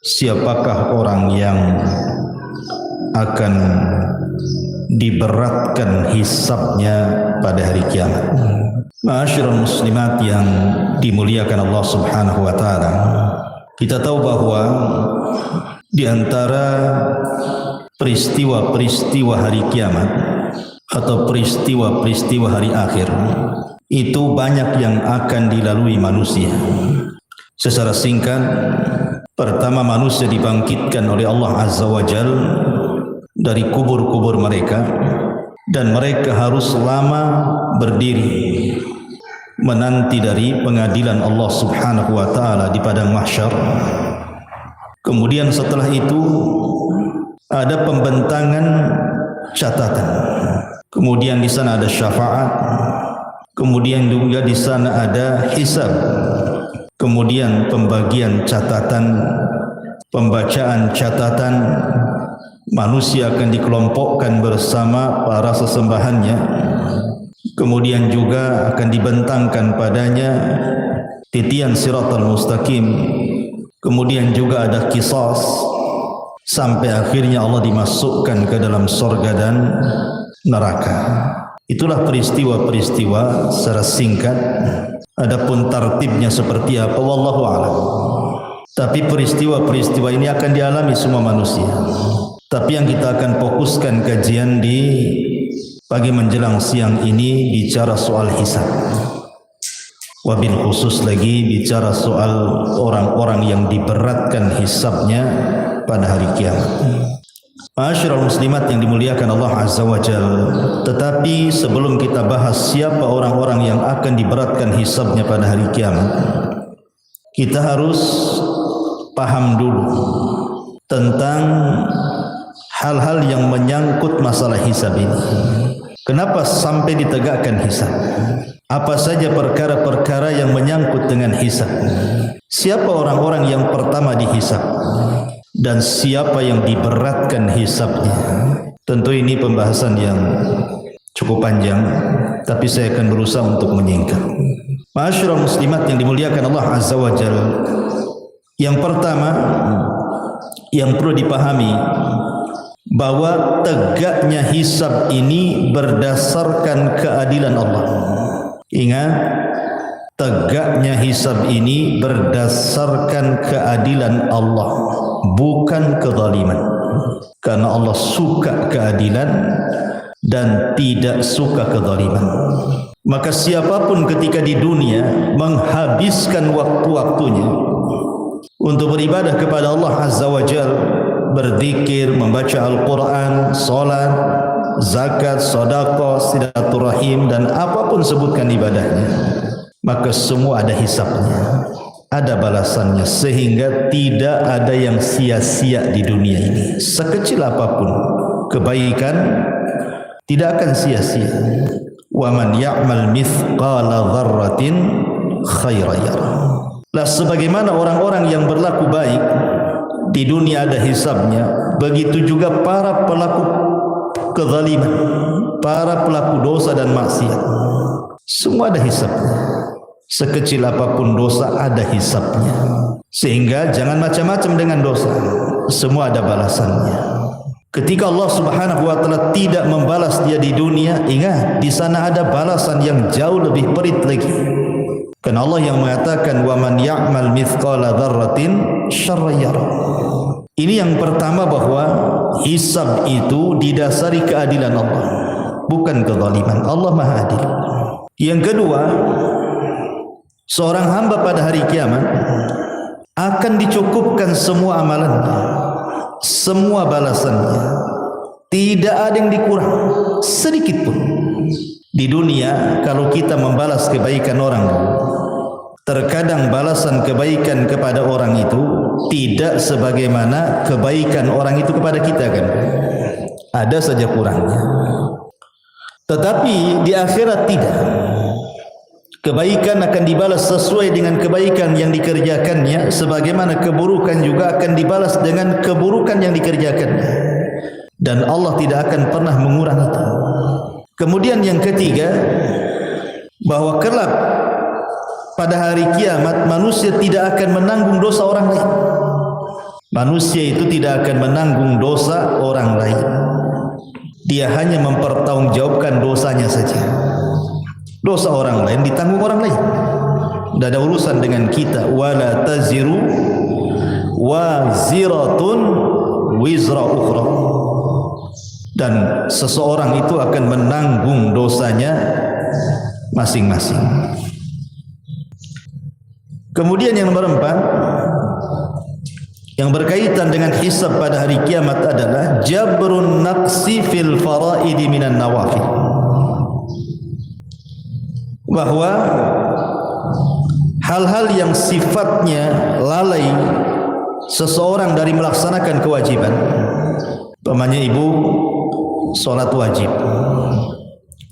Siapakah orang yang akan diberatkan hisabnya pada hari kiamat? Ma'asyiral muslimat yang dimuliakan Allah Subhanahu wa taala. Kita tahu bahwa di antara peristiwa-peristiwa hari kiamat atau peristiwa-peristiwa hari akhir itu banyak yang akan dilalui manusia. Secara singkat, pertama manusia dibangkitkan oleh Allah Azza wa Jal dari kubur-kubur mereka, dan mereka harus lama berdiri menanti dari pengadilan Allah Subhanahu wa taala di padang mahsyar. Kemudian setelah itu ada pembentangan catatan. Kemudian di sana ada syafaat. Kemudian juga di sana ada hisab. Kemudian pembagian catatan, pembacaan catatan, manusia akan dikelompokkan bersama para sesembahannya. Kemudian juga akan dibentangkan padanya titian siratal mustaqim. Kemudian juga ada qisas, sampai akhirnya Allah dimasukkan ke dalam surga dan neraka. Itulah peristiwa-peristiwa secara singkat. Adapun tartibnya seperti apa, wallahu a'lam. Tapi peristiwa-peristiwa ini akan dialami semua manusia. Tapi yang kita akan fokuskan kajian di pagi menjelang siang ini bicara soal hisab. Wabil khusus lagi bicara soal orang-orang yang diberatkan hisabnya pada hari kiamat. Ma'asyiral muslimat yang dimuliakan Allah Azza wa Jalla. Tetapi sebelum kita bahas siapa orang-orang yang akan diberatkan hisabnya pada hari kiamat, kita harus paham dulu tentang hal-hal yang menyangkut masalah hisab ini. Kenapa sampai ditegakkan hisab? Apa saja perkara-perkara yang menyangkut dengan hisab? Siapa orang-orang yang pertama dihisab? Dan siapa yang diberatkan hisabnya? Tentu ini pembahasan yang cukup panjang, tapi saya akan berusaha untuk menyingkat. Ma'asyiral muslimat yang dimuliakan Allah Azza wa Jalla. Yang pertama yang perlu dipahami, bahwa tegaknya hisab ini berdasarkan keadilan Allah. Ingat, tegaknya hisab ini berdasarkan keadilan Allah, bukan kezaliman. Karena Allah suka keadilan dan tidak suka kezaliman. Maka siapapun ketika di dunia menghabiskan waktu-waktunya untuk beribadah kepada Allah Azza wa Jalla, berzikir, membaca Al-Quran, salat, zakat, sedekah, silaturahim, dan apapun sebutkan ibadahnya, maka semua ada hisabnya, ada balasannya, sehingga tidak ada yang sia-sia di dunia ini. Sekecil apapun kebaikan tidak akan sia-sia. Wa man ya'mal mithqala dzarratin khairan yarah. Lah sebagaimana orang-orang yang berlaku baik di dunia ada hisabnya, begitu juga para pelaku kezaliman, para pelaku dosa dan maksiat, semua ada hisabnya. Sekecil apapun dosa ada hisabnya. Sehingga jangan macam-macam dengan dosa, semua ada balasannya. Ketika Allah Subhanahu wa taala tidak membalas dia di dunia, ingat di sana ada balasan yang jauh lebih perit lagi. Karena Allah yang mengatakan wa man ya'mal mithqala dzarratin syarran yarah. Ini yang pertama, bahwa hisab itu didasari keadilan Allah, bukan kezaliman. Allah Maha Adil. Yang kedua, seorang hamba pada hari kiamat akan dicukupkan semua amalannya, semua balasannya. Tidak ada yang dikurang sedikit pun. Di dunia kalau kita membalas kebaikan orang, terkadang balasan kebaikan kepada orang itu tidak sebagaimana kebaikan orang itu kepada kita, kan? Ada saja kurangnya. Tetapi di akhirat tidak. Kebaikan akan dibalas sesuai dengan kebaikan yang dikerjakannya, sebagaimana keburukan juga akan dibalas dengan keburukan yang dikerjakannya. dan Allah tidak akan pernah mengurangi itu. Kemudian yang ketiga, bahwa kelak pada hari kiamat manusia tidak akan menanggung dosa orang lain. Manusia itu tidak akan menanggung dosa orang lain. Dia hanya mempertanggungjawabkan dosanya saja. Dosa orang lain ditanggung orang lain. Tidak ada urusan dengan kita. Wala taziru waziratun wizra ukhra. Dan seseorang itu akan menanggung dosanya masing-masing. Kemudian yang nomor 4, yang berkaitan dengan hisab pada hari kiamat adalah jabrun naqsi fil faraidi minan nawafil. Bahwa hal-hal yang sifatnya lalai seseorang dari melaksanakan kewajiban, umpamanya ibu sholat wajib,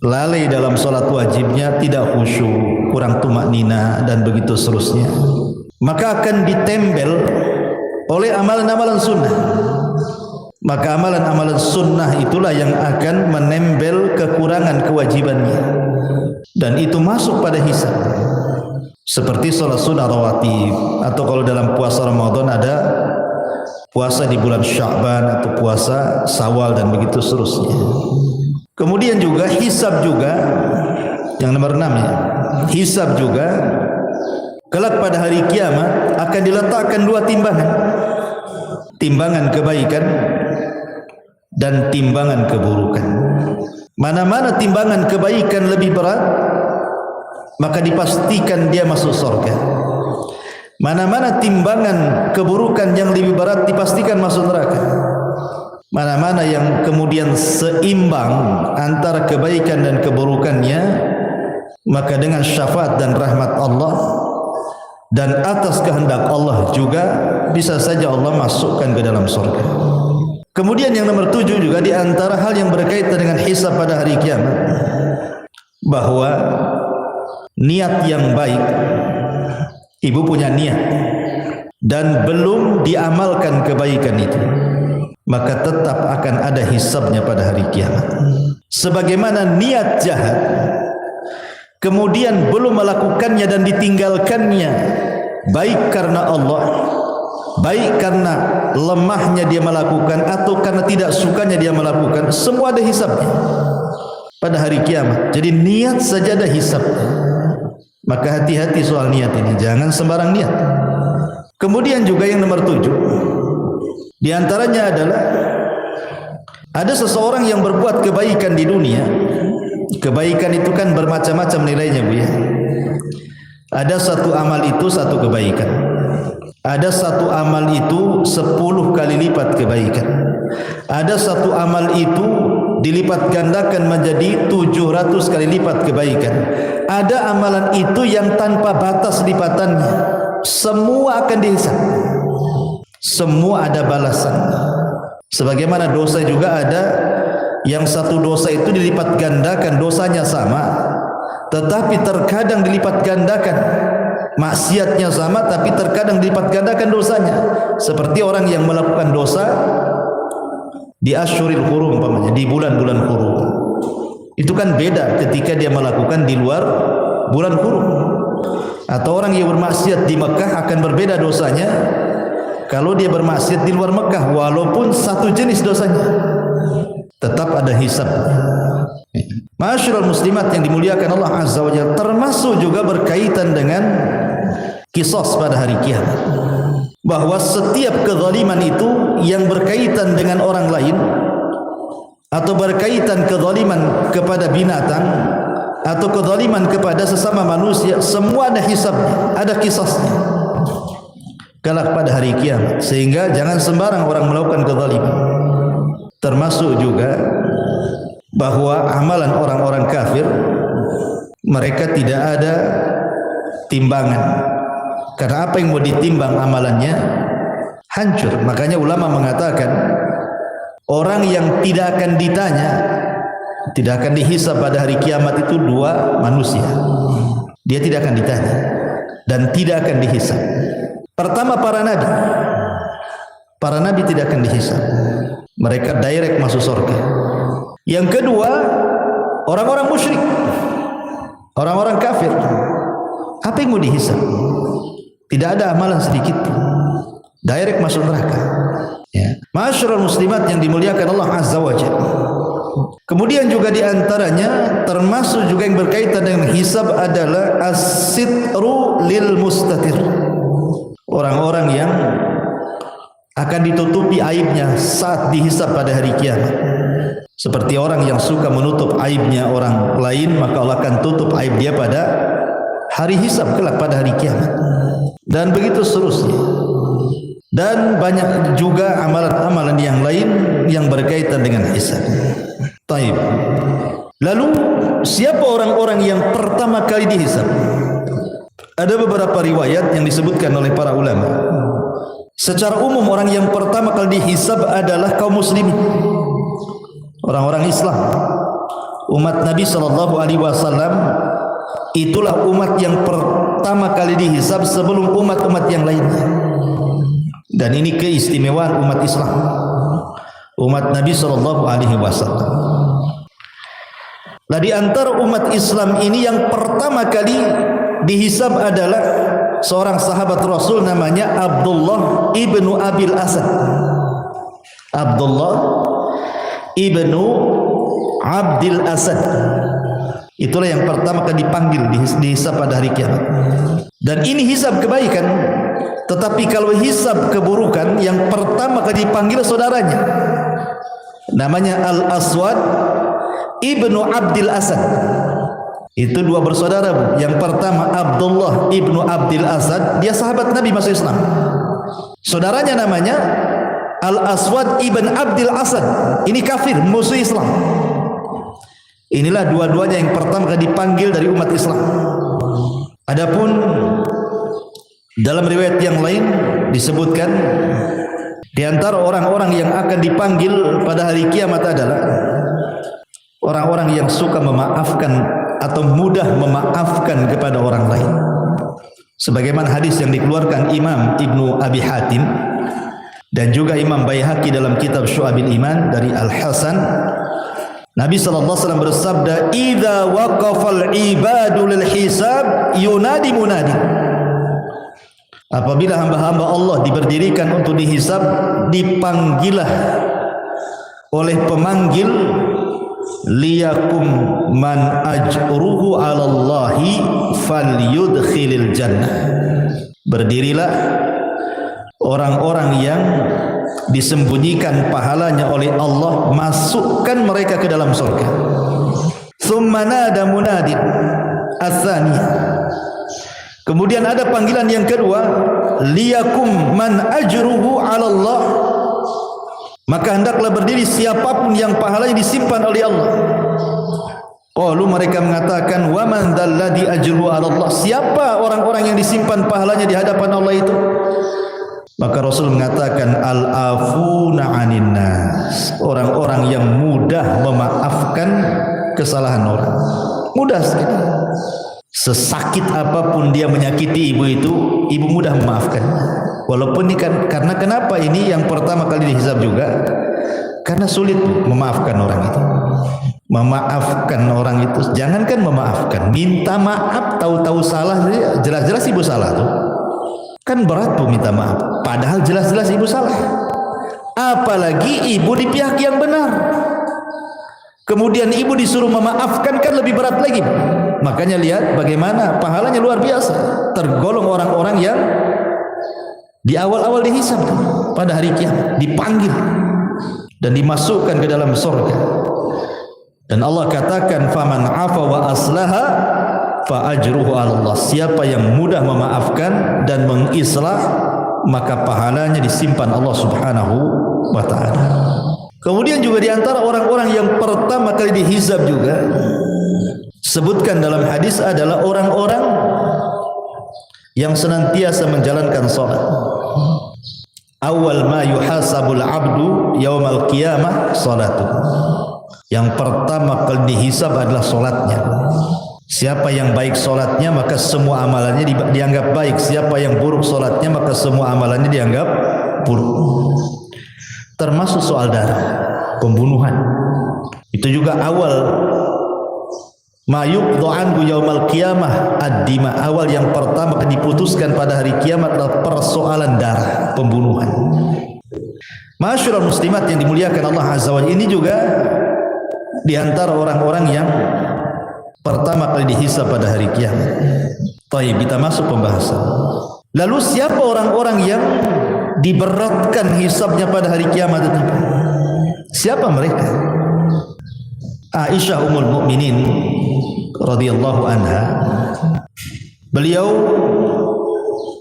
lalai dalam sholat wajibnya, tidak khusyuk, kurang tumaknina dan begitu seterusnya, maka akan ditempel oleh amalan-amalan sunnah. Maka amalan-amalan sunnah itulah yang akan menempel kekurangan kewajibannya, dan itu masuk pada hisab. Seperti sholat sunnah rawatib, atau kalau dalam puasa Ramadan ada puasa di bulan Sya'ban atau puasa Syawal dan begitu seterusnya. Kemudian juga hisab juga, yang nomor 6 ya, hisab juga kelak pada hari kiamat akan diletakkan 2 timbangan, timbangan kebaikan dan timbangan keburukan. Mana-mana timbangan kebaikan lebih berat, maka dipastikan dia masuk surga. Mana-mana timbangan keburukan yang lebih berat, dipastikan masuk neraka. Mana-mana yang kemudian seimbang antara kebaikan dan keburukannya, maka dengan syafaat dan rahmat Allah dan atas kehendak Allah juga bisa saja Allah masukkan ke dalam surga. Kemudian yang nomor 7 juga di antara hal yang berkaitan dengan hisab pada hari kiamat, bahwa niat yang baik, ibu punya niat dan belum diamalkan kebaikan itu, maka tetap akan ada hisabnya pada hari kiamat. Sebagaimana niat jahat kemudian belum melakukannya dan ditinggalkannya, baik karena Allah, baik karena lemahnya dia melakukan atau karena tidak sukanya dia melakukan, semua ada hisabnya pada hari kiamat. Jadi niat saja ada hisabnya. Maka hati-hati soal niat ini, jangan sembarang niat. Kemudian juga yang nomor 7, di antaranya adalah ada seseorang yang berbuat kebaikan di dunia. Kebaikan itu kan bermacam-macam nilainya, Bu ya. Ada satu amal itu satu kebaikan. Ada satu amal itu 10 kali lipat kebaikan. Ada satu amal itu dilipat gandakan menjadi 700 kali lipat kebaikan. Ada amalan itu yang tanpa batas lipatannya. Semua akan dihisab. Semua ada balasan. Sebagaimana dosa juga ada yang satu dosa itu dilipat gandakan, dosanya sama, tetapi terkadang dilipat gandakan. Maksiatnya sama, tapi terkadang dilipat gandakan dosanya. Seperti orang yang melakukan dosa di asyuril hurum, umpamanya di bulan-bulan hurum, itu kan beda ketika dia melakukan di luar bulan hurum. Atau orang yang bermaksiat di Mekah akan berbeda dosanya kalau dia bermaksiat di luar Mekah, walaupun satu jenis dosanya, tetap ada hisab. Ma'asyiral muslimat yang dimuliakan Allah Azza wa Jalla, termasuk juga berkaitan dengan qisas pada hari kiamat, bahwa setiap kezaliman itu yang berkaitan dengan orang lain atau berkaitan kezaliman kepada binatang atau kezaliman kepada sesama manusia, semua ada hisabnya, ada qisasnya kelak pada hari kiamat. Sehingga jangan sembarang orang melakukan kezaliman. Termasuk juga bahwa amalan orang-orang kafir, mereka tidak ada timbangan, karena apa yang mau ditimbang amalannya hancur. Makanya ulama mengatakan orang yang tidak akan ditanya, tidak akan dihisab pada hari kiamat itu 2 manusia. Dia tidak akan ditanya dan tidak akan dihisab. Pertama, para nabi. Para nabi tidak akan dihisab. Mereka direct masuk surga. Yang kedua, orang-orang musyrik, orang-orang kafir. Apa yang mau dihisab? Tidak ada amalan sedikit, direct masuk neraka. Ya. Ma'asyiral muslimat yang dimuliakan Allah Azza wa Jalla. Kemudian juga di antaranya termasuk juga yang berkaitan dengan hisab adalah as-sitru lil mustatir. Orang-orang yang akan ditutupi aibnya saat dihisab pada hari kiamat. Seperti orang yang suka menutup aibnya orang lain, maka Allah akan tutup aib dia pada hari hisab kelak pada hari kiamat. Dan begitu seterusnya. Dan banyak juga amalan-amalan yang lain yang berkaitan dengan hisab. Taib. Lalu siapa orang-orang yang pertama kali dihisab? Ada beberapa riwayat yang disebutkan oleh para ulama. Secara umum orang yang pertama kali dihisab adalah kaum muslimin, orang-orang Islam, umat Nabi SAW. Itulah umat yang pertama kali dihisab sebelum umat-umat yang lainnya. Dan ini keistimewaan umat Islam, umat Nabi SAW. Nah, di antara umat Islam ini yang pertama kali dihisab adalah seorang sahabat Rasul namanya Abdullah ibnu Abil Asad. Abdullah ibnu Abdil Asad. Itulah yang pertama kali dipanggil dihisab pada hari kiamat. Dan ini hisab kebaikan. Tetapi kalau hisab keburukan, yang pertama kali dipanggil saudaranya, namanya Al-Aswad ibnu Abdil Asad. Itu dua bersaudara, Bu. Yang pertama Abdullah ibnu Abdil Asad, dia sahabat Nabi masuk Islam. Saudaranya namanya Al-Aswad ibn Abdil Asad. Ini kafir, musuh Islam. Inilah dua-duanya yang pertama kali dipanggil dari umat Islam. Adapun dalam riwayat yang lain disebutkan di antara orang-orang yang akan dipanggil pada hari kiamat adalah orang-orang yang suka memaafkan atau mudah memaafkan kepada orang lain. Sebagaimana hadis yang dikeluarkan Imam Ibnu Abi Hatim dan juga Imam Baihaqi dalam kitab Syu'abil Iman dari Al-Hasan, Nabi SAW bersabda, "Idza waqafal ibadu lil hisab yunadi munadi." Apabila hamba-hamba Allah diberdirikan untuk dihisab, dipanggillah oleh pemanggil, liyakum man ajruhu 'alallahi falyudkhilil jannah. Berdirilah orang-orang yang disembunyikan pahalanya oleh Allah, masukkan mereka ke dalam surga. Tsumma nada munadin ats-tsaniyah. Kemudian ada panggilan yang kedua, liyakum man ajruhu 'ala Allah. Maka hendaklah berdiri siapapun yang pahalanya disimpan oleh Allah. Qalu, mereka mengatakan, wa man dzalladzi ajruhu 'ala Allah. Siapa orang-orang yang disimpan pahalanya di hadapan Allah itu? Maka Rasul mengatakan, al-afuna 'anin nas. Orang-orang yang mudah memaafkan kesalahan orang. Mudah sekali. Sesakit apapun dia menyakiti ibu itu, ibu mudah memaafkan. Walaupun ini kan, karena kenapa ini yang pertama kali dihisab juga? Karena sulit memaafkan orang itu. Memaafkan orang itu, jangankan memaafkan, minta maaf tahu-tahu salah, jelas-jelas ibu salah tuh. Kan berat tuh minta maaf, padahal jelas-jelas ibu salah. Apalagi ibu di pihak yang benar. Kemudian ibu disuruh memaafkan, kan lebih berat lagi. Makanya lihat bagaimana pahalanya luar biasa. Tergolong orang-orang yang di awal-awal dihisab pada hari kiamat, dipanggil dan dimasukkan ke dalam surga. Dan Allah katakan, faman afa wa aslaha fa ajruhu 'ala Allah. Siapa yang mudah memaafkan dan mengislah, maka pahalanya disimpan Allah Subhanahu wa taala. Kemudian juga di antara orang-orang yang pertama kali dihisab juga sebutkan dalam hadis adalah orang-orang yang senantiasa menjalankan salat. Awal ma yuhasabul abdu yaumal qiyamah salatu. Yang pertama kali dihisab adalah salatnya. Siapa yang baik salatnya, maka semua amalannya dianggap baik. Siapa yang buruk salatnya, maka semua amalannya dianggap buruk. termasuk soal darah, pembunuhan. Itu juga awal ma yuqdu anhu yaumal qiyamah ad-dima, awal yang pertama diputuskan pada hari kiamat adalah persoalan darah, pembunuhan. Masyaallah muslimat yang dimuliakan Allah Azza wa Jalla, ini juga di antara orang-orang yang pertama kali dihisab pada hari kiamat. Baik, kita masuk pembahasan. Lalu siapa orang-orang yang diberatkan hisabnya pada hari kiamat itu? Siapa mereka? Aisyah Ummul Mukminin radhiyallahu anha, beliau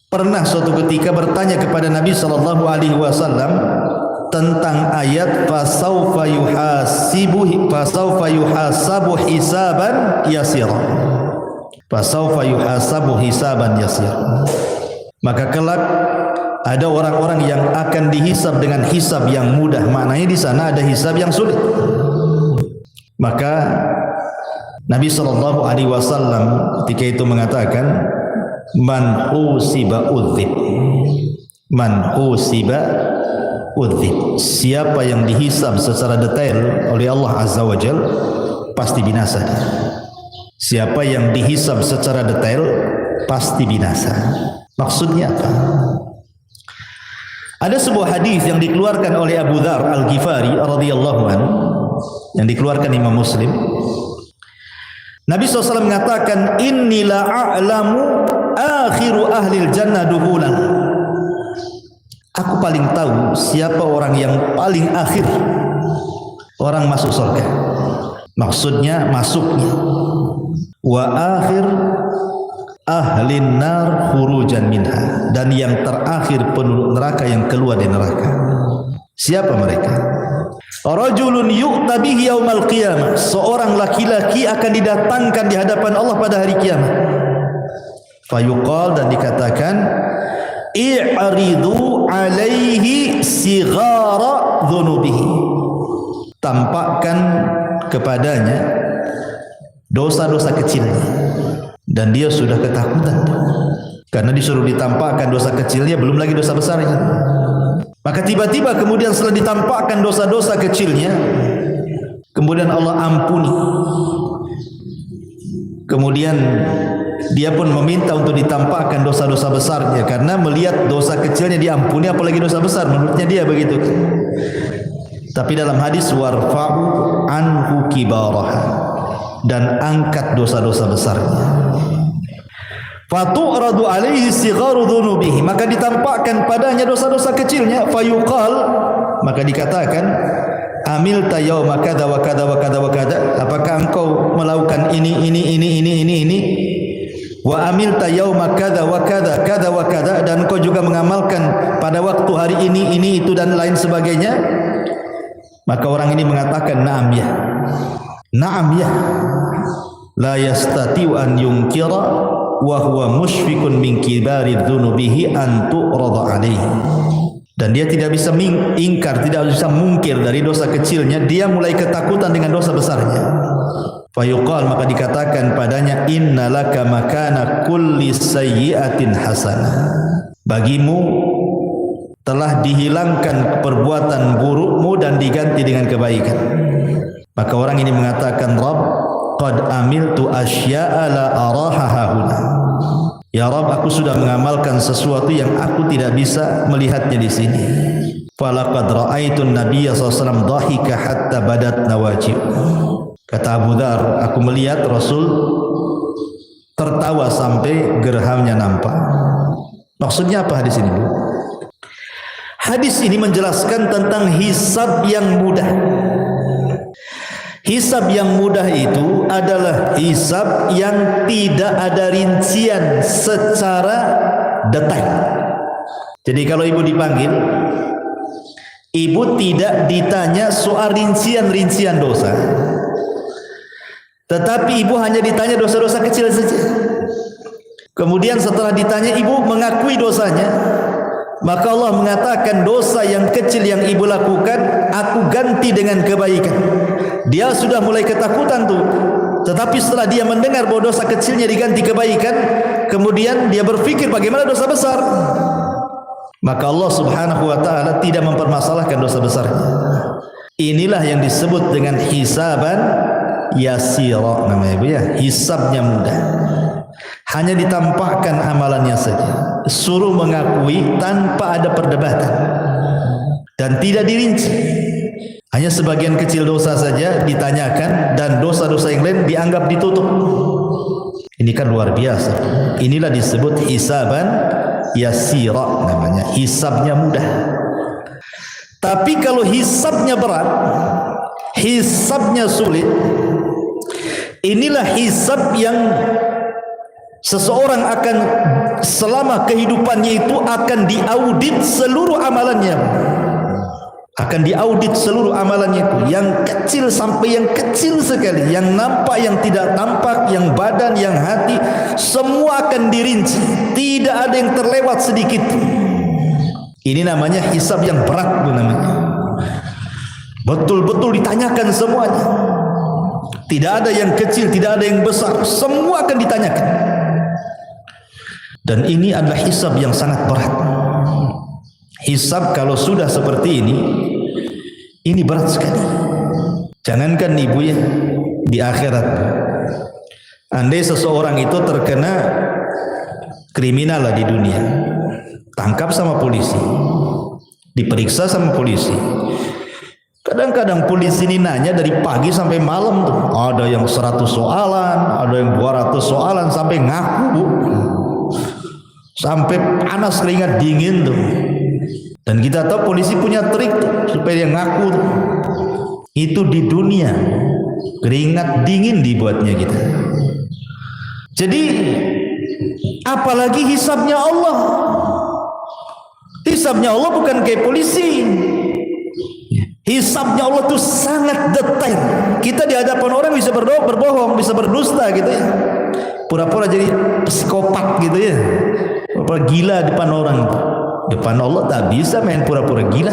pernah suatu ketika bertanya kepada Nabi sallallahu alaihi wasallam tentang ayat fasaufa yuhasabu hisaban yasira. Fasaufa yuhasabu hisaban yasira. Maka kelak ada orang-orang yang akan dihisab dengan hisab yang mudah. Maknanya di sana ada hisab yang sulit. Maka Nabi sallallahu alaihi wasallam ketika itu mengatakan, man usiba udzib. Man usiba udzib. Siapa yang dihisab secara detail oleh Allah Azza wa Jalla pasti binasa dia. Siapa yang dihisab secara detail pasti binasa. Maksudnya apa? Ada sebuah hadis yang dikeluarkan oleh Abu Dzar Al-Ghifari radhiyallahu anhu, yang dikeluarkan Imam Muslim. Nabi SAW mengatakan, inni la a'lamu akhiru ahlil jannah duhulan. Aku paling tahu siapa orang yang paling akhir orang masuk surga. Maksudnya masuknya. Wa akhir ahlin nar khurujan minha, dan yang terakhir penduduk neraka yang keluar dari neraka. Siapa mereka? Rajulun yu'ta bihi yaumal qiyamah, seorang laki-laki akan didatangkan di hadapan Allah pada hari kiamat. Fayuqal, dan dikatakan, i'ridu alaihi sighara dhunubihi. Tampakkan kepadanya dosa-dosa kecilnya. Dan dia sudah ketakutan karena disuruh ditampakkan dosa kecilnya, belum lagi dosa besarnya. Maka tiba-tiba kemudian setelah ditampakkan dosa-dosa kecilnya, kemudian Allah ampuni. Kemudian dia pun meminta untuk ditampakkan dosa-dosa besarnya, karena melihat dosa kecilnya diampuni, apalagi dosa besar, menurutnya dia begitu. Tapi dalam hadis warfa'u anhu kibaraha, dan angkat dosa-dosa besarnya. Fatu'radu alaihi sigharu dhunubihi, maka ditampakkan padanya dosa-dosa kecilnya. Fayuqal, maka dikatakan, amilta yauma kadza wa kadza wa kadza wa kadza, apakah engkau melakukan ini. Wa amilta yauma kadza wa kadza kadza wa kadza, dan engkau juga mengamalkan pada waktu hari ini itu dan lain sebagainya. Maka orang ini mengatakan, na'am ya. Na'am ya. La yastati'u an yunkira wa huwa musyfiqun min kibari dzunubihi an tu'rada alaihi. Dan dia tidak bisa ingkar, tidak bisa mungkir dari dosa kecilnya, dia mulai ketakutan dengan dosa besarnya. Fayuqal, maka dikatakan padanya, innalaka makana kulli sayyi'atin hasanah. Bagimu telah dihilangkan perbuatan burukmu dan diganti dengan kebaikan. Maka orang ini mengatakan, Rabb, qad amiltu asya'a la araha hahuna. Ya Rabb, aku sudah mengamalkan sesuatu yang aku tidak bisa melihatnya di sini. Falaqad ra'aitun nabiyya sallallahu alaihi wasallam dhahika hatta badat nawajib. Kata Abu Dzar, aku melihat Rasul tertawa sampai gerhamnya nampak. Maksudnya apa hadis ini, Bu? Hadis ini menjelaskan tentang hisab yang mudah. Hisab yang mudah itu adalah hisab yang tidak ada rincian secara detail. Jadi kalau ibu dipanggil, ibu tidak ditanya soal rincian-rincian dosa, tetapi ibu hanya ditanya dosa-dosa kecil saja. Kemudian setelah ditanya, ibu mengakui dosanya, maka Allah mengatakan, dosa yang kecil yang ibu lakukan aku ganti dengan kebaikan. Dia sudah mulai ketakutan tuh, tetapi setelah dia mendengar bahwa dosa kecilnya diganti kebaikan, kemudian dia berpikir bagaimana dosa besar. maka Allah Subhanahu wa taala tidak mempermasalahkan dosa besarnya. Inilah yang disebut dengan hisaban yasira namanya Bu ya, hisabnya mudah. Hanya ditampakkan amalannya saja, suruh mengakui tanpa ada perdebatan dan tidak dirinci. Hanya sebagian kecil dosa saja ditanyakan dan dosa-dosa yang lain dianggap ditutup. Ini kan luar biasa. Inilah disebut hisaban yasira namanya, hisabnya mudah. Tapi kalau hisabnya berat, hisabnya sulit, inilah hisab yang seseorang akan selama kehidupannya itu akan diaudit seluruh amalannya. Akan diaudit seluruh amalannya itu, yang kecil sampai yang kecil sekali, yang nampak, yang tidak tampak, yang badan, yang hati, semua akan dirinci. Tidak ada yang terlewat sedikit. Ini namanya hisab yang berat Bu namanya. Betul-betul ditanyakan semuanya. Tidak ada yang kecil, tidak ada yang besar, semua akan ditanyakan. Dan ini adalah hisab yang sangat berat. Hisab kalau sudah seperti ini berat sekali. Jangankan Ibu ya, di akhirat. Andai seseorang itu terkena kriminal lah di dunia, tangkap sama polisi, diperiksa sama polisi. Kadang-kadang polisi ini nanya dari pagi sampai malam tuh. Ada yang 100 soalan, ada yang 200 soalan, sampai ngaku Bu. Sampai panas keringat dingin tuh. Dan kita tahu polisi punya trik tuh, supaya dia ngaku tuh. Itu di dunia, keringat dingin dibuatnya kita. Jadi apalagi hisabnya Allah. Hisabnya Allah bukan kayak polisi. Hisabnya Allah itu sangat detail. Kita di hadapan orang bisa berbohong, bisa berdusta gitu ya. Pura-pura jadi psikopat gitu ya. Pura-pura gila depan orang. Depan Allah tak bisa main pura-pura gila.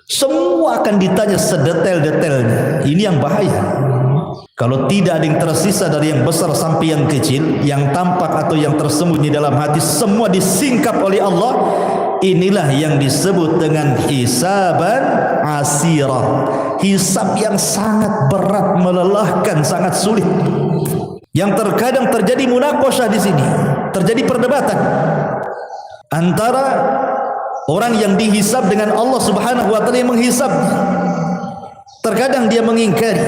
Semua akan ditanya sedetail-detailnya. Ini yang bahaya. Kalau tidak ada yang tersisa dari yang besar sampai yang kecil, yang tampak atau yang tersembunyi dalam hati, semua disingkap oleh Allah. Inilah yang disebut dengan hisaban asira. Hisab yang sangat berat, melelahkan, sangat sulit. Yang terkadang terjadi munaqashah di sini, terjadi perdebatan antara orang yang dihisab dengan Allah Subhanahu wa taala yang menghisab. Terkadang dia mengingkari.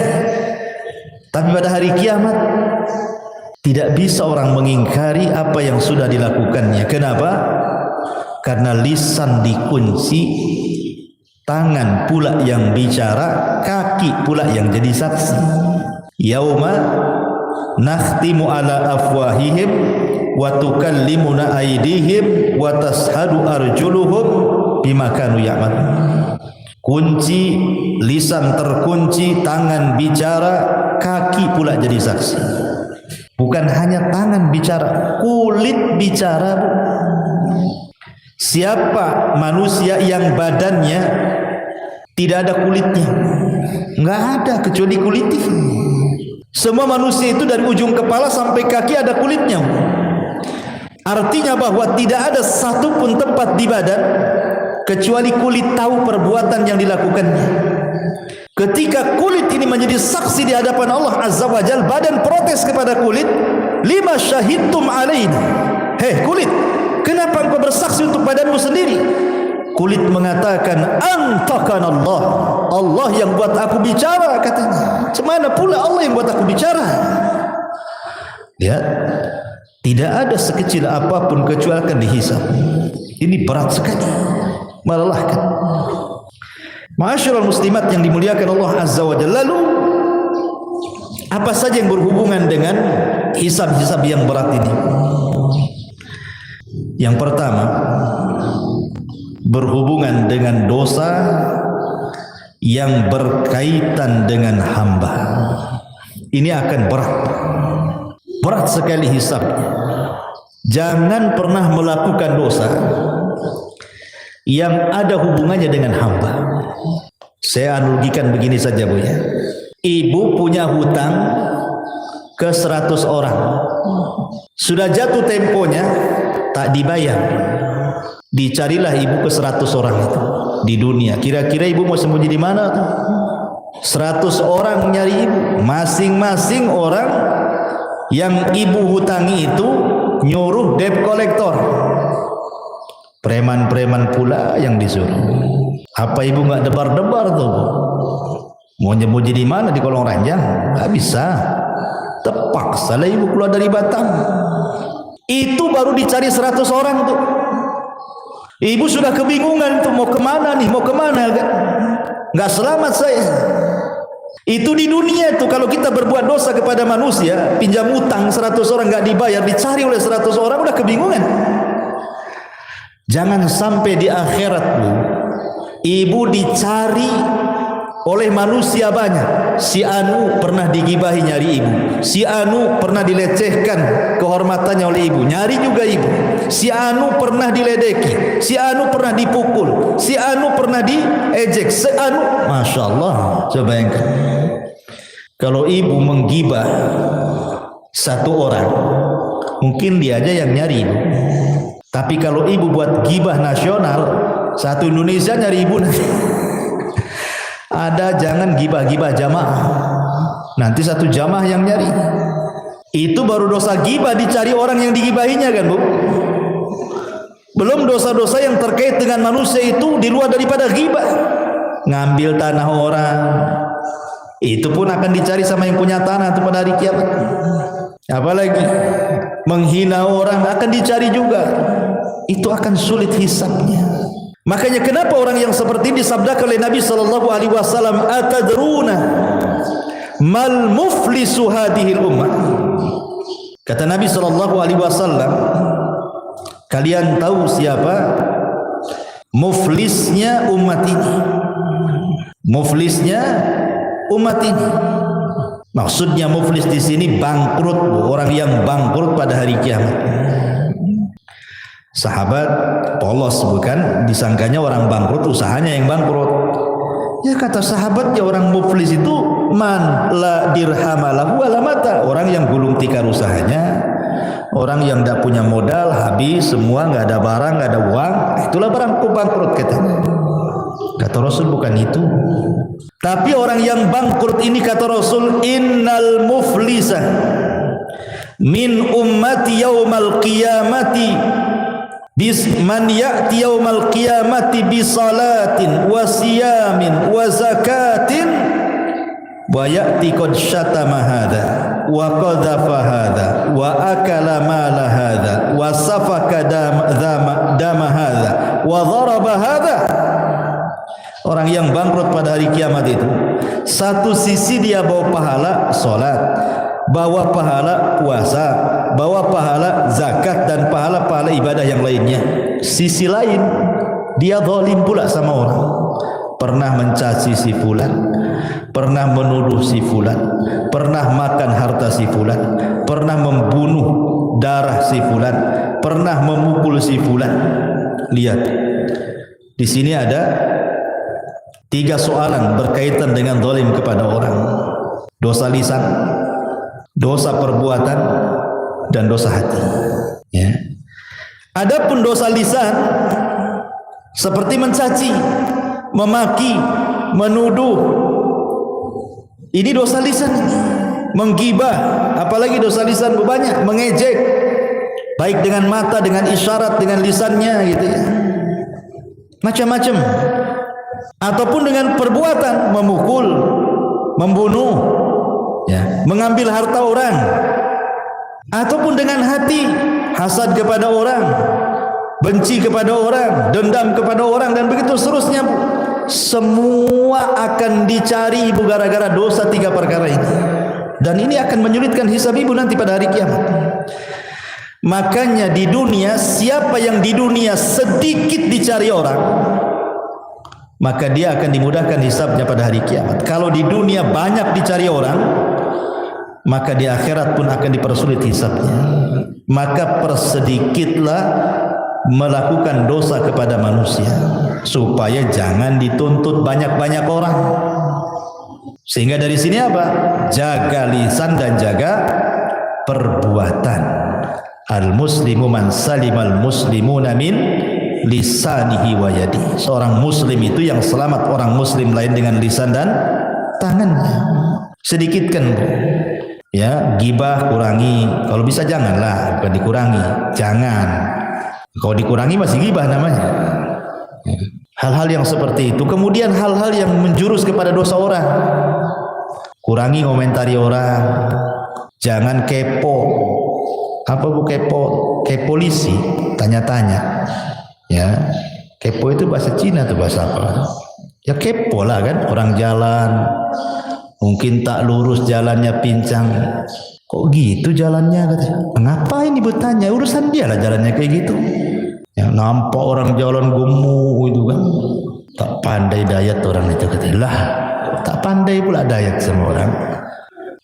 Tapi pada hari kiamat tidak bisa orang mengingkari apa yang sudah dilakukannya. Kenapa? Karena lisan dikunci, tangan pula yang bicara, kaki pula yang jadi saksi. Yauma nakhtimu ala afwahihim wa tukallimuna aydihim wa tashhadu arjuluhum bima kanu ya'malun. Kunci, lisan terkunci, tangan bicara, kaki pula jadi saksi. Bukan hanya tangan bicara, kulit bicara. Siapa manusia yang badannya tidak ada kulitnya? Enggak ada kecuali kulit. Semua manusia itu dari ujung kepala sampai kaki ada kulitnya. Artinya bahwa tidak ada satupun tempat di badan kecuali kulit tahu perbuatan yang dilakukannya. Ketika kulit ini menjadi saksi di hadapan Allah Azza wa Jalla, badan protes kepada kulit, lima syahidtum alaina. Hei kulit, kenapa engkau bersaksi untuk badanmu sendiri? Kulit mengatakan, antakan Allah, Allah yang buat aku bicara, katanya. Cemana pula Allah yang buat aku bicara? Lihat, tidak ada sekecil apapun kecuali akan dihisab. Ini berat sekali, melelahkan. Ma'asyiral muslimat yang dimuliakan Allah Azza wa Jalla. Lalu apa saja yang berhubungan dengan hisab-hisab yang berat ini? Yang pertama, berhubungan dengan dosa yang berkaitan dengan hamba. Ini akan berat sekali hisabnya. Jangan pernah melakukan dosa yang ada hubungannya dengan hamba. Saya analogikan begini saja Bu ya. Ibu punya hutang ke 100 orang. Sudah jatuh temponya tak dibayar. Dicarilah ibu ke 100 orang itu di dunia. Kira-kira ibu mau sembunyi di mana tuh? 100 orang nyari ibu. Masing-masing orang yang ibu hutangi itu nyuruh debt collector. Preman-preman pula yang disuruh. Apa ibu nggak debar-debar tuh? Mau nyembunyi di mana? Di kolong ranjang? Nggak bisa. Terpaksa lah ibu keluar dari Batam. Itu baru dicari 100 orang tuh. Ibu sudah kebingungan tuh mau kemana nih? Mau kemana kan? Nggak selamat saya. Itu di dunia tuh kalau kita berbuat dosa kepada manusia, pinjam utang 100 orang nggak dibayar, dicari oleh 100 orang udah kebingungan. Jangan sampai di akhirat bu, ibu dicari oleh manusia banyak. Si Anu pernah digibahi nyari ibu. Si Anu pernah dilecehkan kehormatannya oleh ibu, nyari juga ibu. Si Anu pernah diledeki. Si Anu pernah dipukul. Si Anu pernah diejek. Si Anu, masya Allah. Coba bayangkan, kalau ibu menggibah satu orang, mungkin dia aja yang nyari ibu. Tapi kalau ibu buat gibah nasional, satu Indonesia nyari ibu nanti. Ada, jangan gibah-gibah jamaah. Nanti satu jamaah yang nyari. Itu baru dosa gibah, dicari orang yang digibahinya kan bu. Belum dosa-dosa yang terkait dengan manusia itu di luar daripada gibah. Ngambil tanah orang, itu pun akan dicari sama yang punya tanah itu pada hari kiamat. Apalagi menghina orang akan dicari juga. Itu akan sulit hisabnya. Makanya kenapa orang yang seperti ini disabdakan oleh Nabi sallallahu alaihi wasallam, atadruna mal muflisu hadhil ummah. Kata Nabi sallallahu alaihi wasallam, kalian tahu siapa muflisnya umat ini? Muflisnya umat ini. Maksudnya muflis di sini bangkrut, orang yang bangkrut pada hari kiamat. Sahabat polos, bukan disangkanya orang bangkrut usahanya yang bangkrut. Ya kata sahabat, ya orang muflis itu man la dirhamalahu wala mata, orang yang gulung tikar usahanya, orang yang tidak punya modal, habis semua, nggak ada barang, nggak ada uang, itulah barang bangkrut katanya. Kata Rasul bukan itu. Tapi orang yang bangkrut ini kata Rasul, innal muflisa min ummati yaumal qiyamati man ya'ti yaumal qiyamati bi salatin wa siyamin wa zakatin wa ya'ti qad syatama hadha wa qadhafa hadha wa akala mala hadha wa safaka dama hadha wa dharaba hadha. Orang yang bangkrut pada hari kiamat itu, satu sisi dia bawa pahala salat, bawa pahala puasa, bawa pahala zakat dan pahala-pahala ibadah yang lainnya. Sisi lain dia zalim pula sama orang. Pernah mencaci si fulan, pernah menuduh si fulan, pernah makan harta si fulan, pernah membunuh darah si fulan, pernah memukul si fulan. Lihat, di sini ada 3 soalan berkaitan dengan zalim kepada orang. Dosa lisan, dosa perbuatan, dan dosa hati. Ya. Adapun dosa lisan seperti mencaci, memaki, menuduh, ini dosa lisan. Menggibah, apalagi dosa lisan banyak, mengejek, baik dengan mata, dengan isyarat, dengan lisannya gitu ya. Macam-macam. Ataupun dengan perbuatan, memukul, membunuh, ya, mengambil harta orang, ataupun dengan hati, hasad kepada orang, benci kepada orang, dendam kepada orang, dan begitu seterusnya. Semua akan dicari ibu gara-gara dosa 3 perkara ini, dan ini akan menyulitkan hisab ibu nanti pada hari kiamat. Makanya di dunia, siapa yang di dunia sedikit dicari orang, maka dia akan dimudahkan hisabnya pada hari kiamat. Kalau di dunia banyak dicari orang, maka di akhirat pun akan dipersulit hisabnya. Maka persedikitlah melakukan dosa kepada manusia, supaya jangan dituntut banyak-banyak orang. Sehingga dari sini apa? Jaga lisan dan jaga perbuatan. Al-muslimu man salimal muslimuna min lisanihi wa yadi. Seorang muslim itu yang selamat orang muslim lain dengan lisan dan tangannya. Sedikitkan Bu. Ya, gibah kurangi. Kalau bisa janganlah, bukan dikurangi. Jangan. Kalau dikurangi masih gibah namanya. Hal-hal yang seperti itu. Kemudian hal-hal yang menjurus kepada dosa orang. Kurangi komentari orang. Jangan kepo. Apa Bu kepo? Kepolisi, tanya-tanya. Ya, kepo itu bahasa Cina atau bahasa apa? Ya kepo lah kan, orang jalan mungkin tak lurus jalannya, pincang. Kok gitu jalannya katanya? Ngapain ibu tanya? Urusan dia lah jalannya kayak gitu. Yang nampak orang jalan gemuk itu kan, tak pandai dayat orang itu katanya. Lah, tak pandai pula dayat sama orang.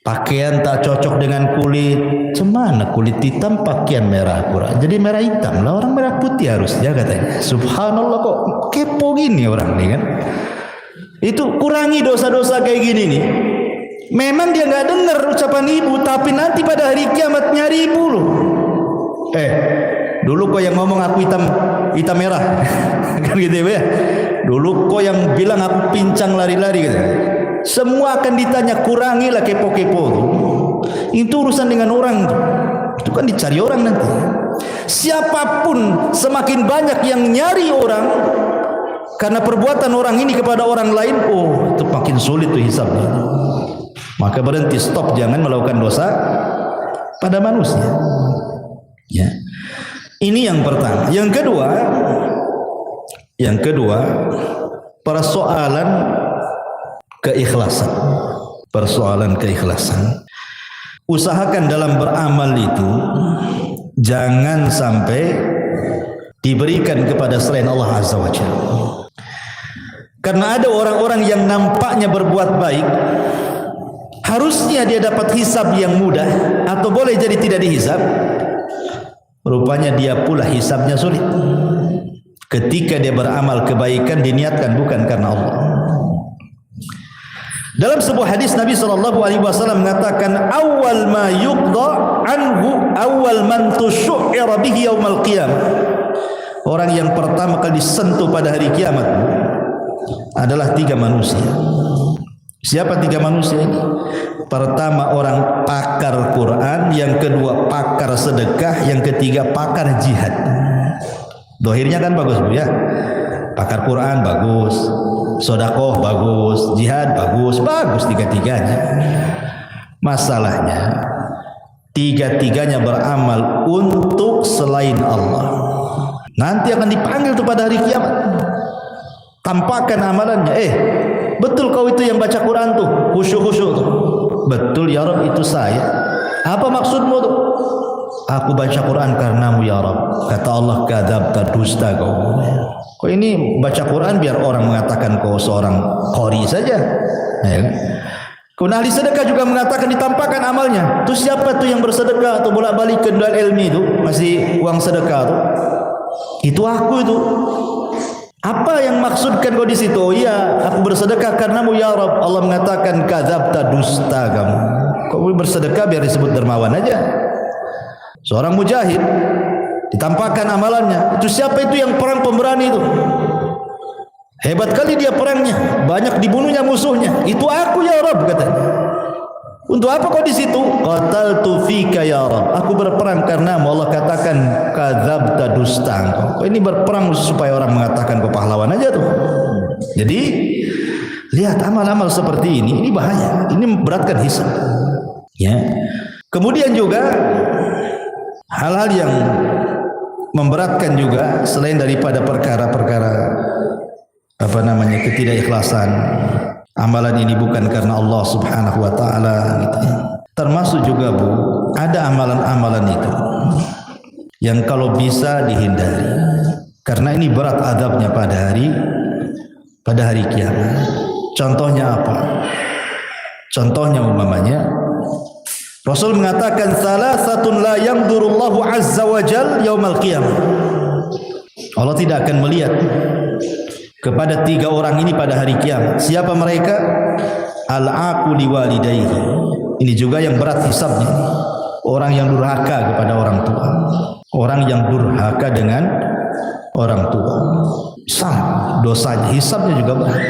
Pakaian tak cocok dengan kulit. Cemana kulit hitam pakaian merah kurang. Jadi merah hitam lah, orang merah putih harusnya katanya. Subhanallah, kok kepo gini orang nih kan. Itu kurangi dosa-dosa kayak gini nih. Memang dia nggak dengar ucapan ibu, tapi nanti pada hari kiamat nyari ibu loh. Dulu kok yang ngomong aku hitam merah kan gitu ya. Dulu kok yang bilang aku pincang lari-lari gitu. Semua akan ditanya, kurangilah kepo-kepo tuh. Itu urusan dengan orang. Itu kan dicari orang nanti. Siapapun semakin banyak yang nyari orang karena perbuatan orang ini kepada orang lain, oh itu makin sulit tuh hisabnya. Maka berhenti, stop, jangan melakukan dosa pada manusia. Ya. Ini yang pertama. Yang kedua, persoalan keikhlasan. Persoalan keikhlasan. Usahakan dalam beramal itu jangan sampai diberikan kepada selain Allah Azza wa Jalla. Karena ada orang-orang yang nampaknya berbuat baik, harusnya dia dapat hisab yang mudah, atau boleh jadi tidak dihisab. Rupanya dia pula hisabnya sulit. Ketika dia beramal kebaikan diniatkan bukan karena Allah. Dalam sebuah hadis Nabi SAW mengatakan, awal ma yuqda anhu awal man tusyu'ira bihi yaumal qiyamah. Orang yang pertama kali disentuh pada hari kiamat adalah 3 manusia. Siapa 3 manusia ini? Pertama orang pakar Quran, yang kedua pakar sedekah, yang ketiga pakar jihad. Dohirnya kan bagus Bu ya. Pakar Quran bagus, sedekah bagus, jihad bagus, bagus 3-tiganya. Masalahnya 3-tiganya beramal untuk selain Allah. Nanti akan dipanggil tuh pada hari kiamat. Tampakkan amalannya. Betul kau itu yang baca Quran tuh, khusyuk-khusyuk tuh. Betul ya Rabb, itu saya. Apa maksudmu tuh? Aku baca Quran karenamu ya Rabb. Kata Allah, kadzabta, dusta kau. Kau ini baca Quran biar orang mengatakan kau seorang qori saja. Ya. Kemudian ahli sedekah juga mengatakan ditampakkan amalnya. Terus siapa tuh yang bersedekah atau bolak-balik ke dual ilmi itu masih uang sedekah tuh? Itu aku itu. Apa yang maksudkan kau di situ? Oh iya, aku bersedekah karenamu ya Rabb. Allah mengatakan kadzabta, dusta kamu. Kau bersedekah biar disebut dermawan aja. Seorang mujahid ditampakkan amalannya. Itu siapa itu yang perang pemberani itu? Hebat kali dia perangnya, banyak dibunuhnya musuhnya. Itu aku ya Rabb katanya. Untuk apa kau di situ? Qataltu fika ya Rabb. Aku berperang karenamu. Allah katakan kadzabta, dusta engkau. Kau ini berperang supaya orang mengatakan kau pahlawan aja tuh. Jadi lihat amal-amal seperti ini bahaya. Ini memberatkan hisab. Ya. Kemudian juga hal-hal yang memberatkan juga selain daripada perkara-perkara ketidakikhlasan. Amalan ini bukan karena Allah Subhanahu wa taala gitu. Termasuk juga Bu, ada amalan-amalan itu yang kalau bisa dihindari. Karena ini berat adabnya pada hari kiamat. Contohnya apa? Contohnya umpamanya Rasul mengatakan salasatun la yanzurullahu azza wa jal yaumal qiyamah. Allah tidak akan melihat kepada 3 orang ini pada hari kiamat. Siapa mereka? Al-aqu liwalidayhi. Ini juga yang berat hisabnya. Orang yang durhaka kepada orang tua. Orang yang durhaka dengan orang tua. Sama dosanya, hisabnya juga berat.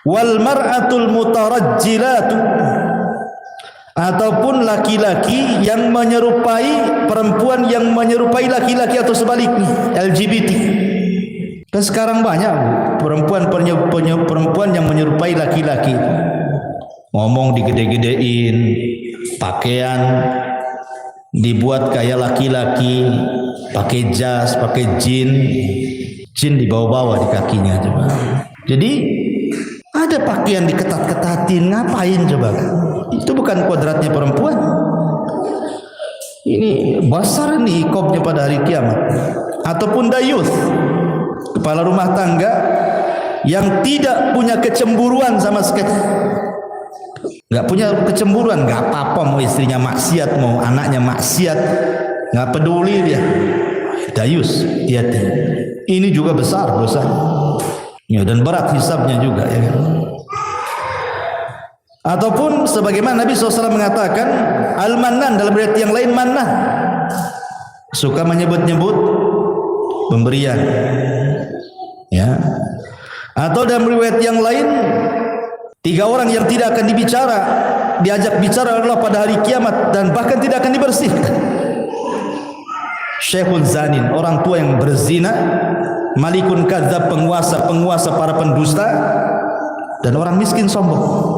Wal mar'atul mutarajjilatu, ataupun laki-laki yang menyerupai perempuan yang menyerupai laki-laki atau sebaliknya, LGBT. Dan sekarang banyak perempuan yang menyerupai laki-laki, ngomong digede-gedein, pakaian dibuat kayak laki-laki, pakai jas, pakai jin dibawa-bawa di kakinya coba. Jadi ada pakaian diketat-ketatin, ngapain coba? Itu bukan kodratnya perempuan. Ini besar nih ikobnya pada hari kiamat. Ataupun dayuth, kepala rumah tangga yang tidak punya kecemburuan sama sekali. Nggak punya kecemburuan, nggak apa-apa mau istrinya maksiat, mau anaknya maksiat, nggak peduli dia. Dayus, lihat ini juga besar dosa. Ya, dan berat hisabnya juga ya. Ataupun sebagaimana Nabi SAW mengatakan, al-mannan dalam riwayat yang lain mannan, suka menyebut-nyebut pemberian, ya. Atau dalam riwayat yang lain, 3 orang yang tidak akan diajak bicara adalah pada hari kiamat dan bahkan tidak akan dibersihkan. Syekhun zanin, orang tua yang berzina, malikun kadzab, penguasa para pendusta, dan orang miskin sombong.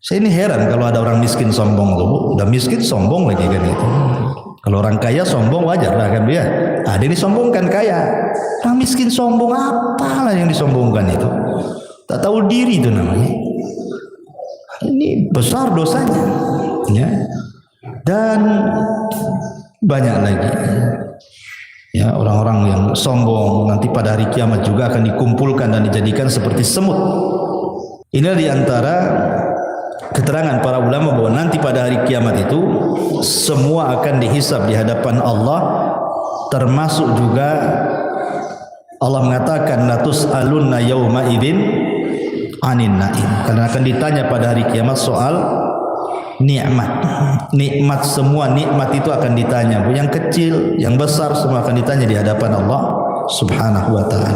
Saya ini heran kalau ada orang miskin sombong tuh, udah miskin sombong lagi kan itu. Kalau orang kaya sombong wajar lah kan dia. Ada yang disombongkan kaya, orang miskin sombong, apalah yang disombongkan itu? Tak tahu diri itu namanya. Ini besar dosanya, ya. Dan banyak lagi, ya, orang-orang yang sombong nanti pada hari kiamat juga akan dikumpulkan dan dijadikan seperti semut. Inilah diantara keterangan para ulama bahwa nanti pada hari kiamat itu semua akan dihisab di hadapan Allah, termasuk juga Allah mengatakan latus alunna yauma idzin anin naim, karena akan ditanya pada hari kiamat soal nikmat semua nikmat itu akan ditanya, yang kecil yang besar semua akan ditanya di hadapan Allah Subhanahu wa ta'ala.